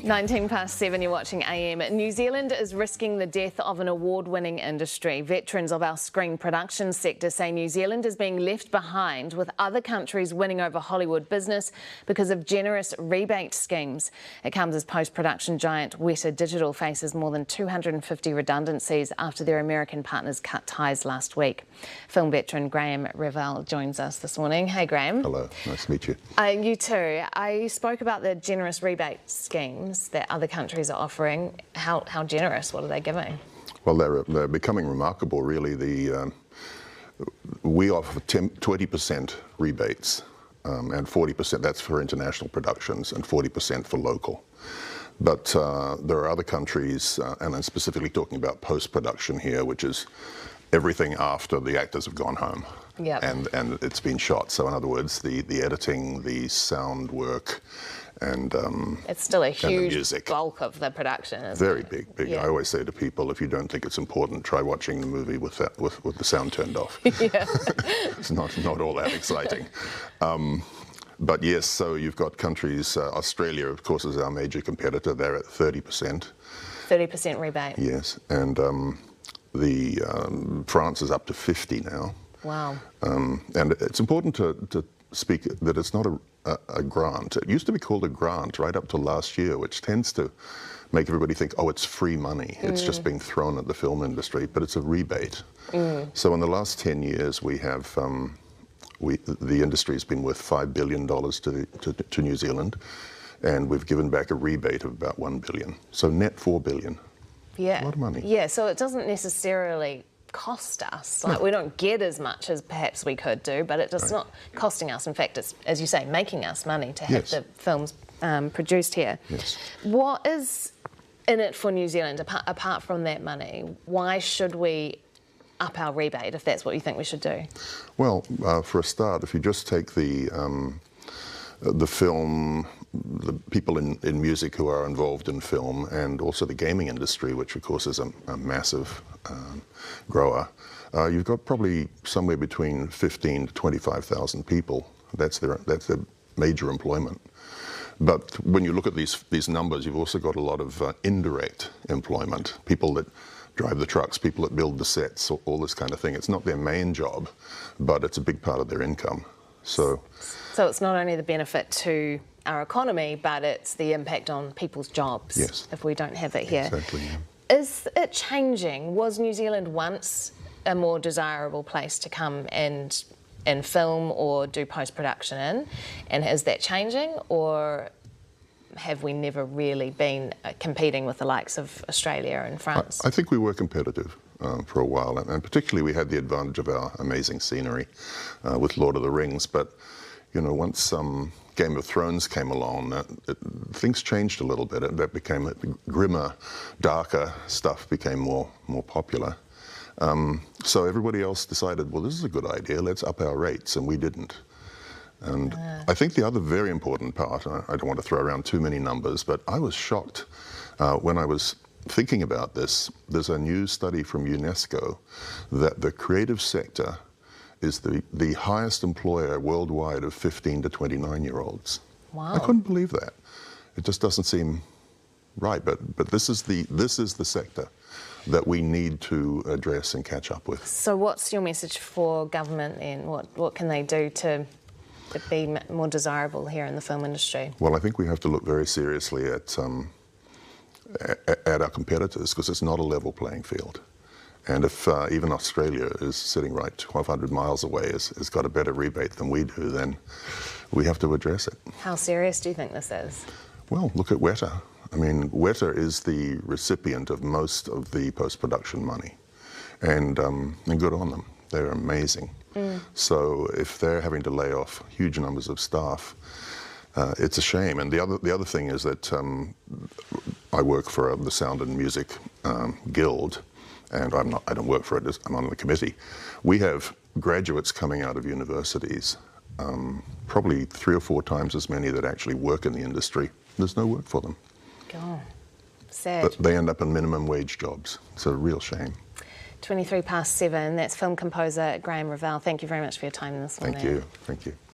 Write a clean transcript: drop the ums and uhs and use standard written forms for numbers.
7:19, you're watching AM. New Zealand is risking the death of an award-winning industry. Veterans of our screen production sector say New Zealand is being left behind, with other countries winning over Hollywood business because of generous rebate schemes. It comes as post-production giant Weta Digital faces more than 250 redundancies after their American partners cut ties last week. Film veteran Graham Revell joins us this morning. Hey Graham. Hello, nice to meet you. You too. I spoke about the generous rebate schemes that other countries are offering. How generous? What are they giving? Well, they're becoming remarkable, really. We offer 20% rebates, and 40%, that's for international productions, and 40% for local. But there are other countries, and I'm specifically talking about post-production here, which is everything after the actors have gone home. Yep. And it's been shot. So in other words, the editing, the sound work, and it's still a huge music. Bulk of the production, isn't Very it? big. Yeah. I always say to people, if you don't think it's important, try watching the movie with the sound turned off. Yeah. It's not all that exciting. But yes, so you've got countries, Australia, of course, is our major competitor. They're at 30%. 30% rebate. Yes, and France is up to 50 now. Wow. And it's important to speak that it's not a grant. It used to be called a grant right up to last year, which tends to make everybody think, oh, it's free money. It's just being thrown at the film industry, but it's a rebate. So in the last 10 years, we have, the industry has been worth $5 billion to New Zealand, and we've given back a rebate of about $1 billion. So net $4 billion. Yeah. A lot of money. Yeah, so it doesn't necessarily cost us. Like, we don't get as much as perhaps we could do, but it's not costing us. In fact, it's, as you say, making us money to have the films produced here. Yes. What is in it for New Zealand, apart from that money? Why should we up our rebate, if that's what you think we should do? Well, for a start, if you just take the film, the people in music who are involved in film, and also the gaming industry, which of course is a massive grower, you've got probably somewhere between 15 to 25,000 people. That's their major employment. But when you look at these numbers, you've also got a lot of indirect employment, people that drive the trucks, people that build the sets, all this kind of thing. It's not their main job, but it's a big part of their income. So it's not only the benefit to our economy, but it's the impact on people's jobs. Yes. If we don't have it here. Exactly. Yeah. Is it changing? Was New Zealand once a more desirable place to come and film or do post-production in? And is that changing, or have we never really been competing with the likes of Australia and France? I think we were competitive for a while, and particularly we had the advantage of our amazing scenery with Lord of the Rings. But you know, once Game of Thrones came along, things changed a little bit. That became grimmer, darker stuff became more popular. So everybody else decided, well, this is a good idea. Let's up our rates, and we didn't. And I think the other very important part, I don't want to throw around too many numbers, but I was shocked when I was thinking about this. There's a new study from UNESCO that the creative sector is the highest employer worldwide of 15 to 29-year-olds. Wow. I couldn't believe that. It just doesn't seem right, but this is the sector that we need to address and catch up with. So what's your message for government then? What can they do to be more desirable here in the film industry? Well, I think we have to look very seriously at our competitors, because it's not a level playing field. And if even Australia is sitting right 1,200 miles away, has got a better rebate than we do, then we have to address it. How serious do you think this is? Well, look at Weta. I mean, Weta is the recipient of most of the post-production money, and good on them. They're amazing. So if they're having to lay off huge numbers of staff, it's a shame. And the other thing is that I work for the Sound and Music Guild, and I don't work for it. I'm on the committee. We have graduates coming out of universities, probably 3 or 4 times as many that actually work in the industry. There's no work for them. God, sad. But they end up in minimum wage jobs. It's a real shame. 7:23, that's film composer Graham Revell. Thank you very much for your time this morning. Thank you. Thank you.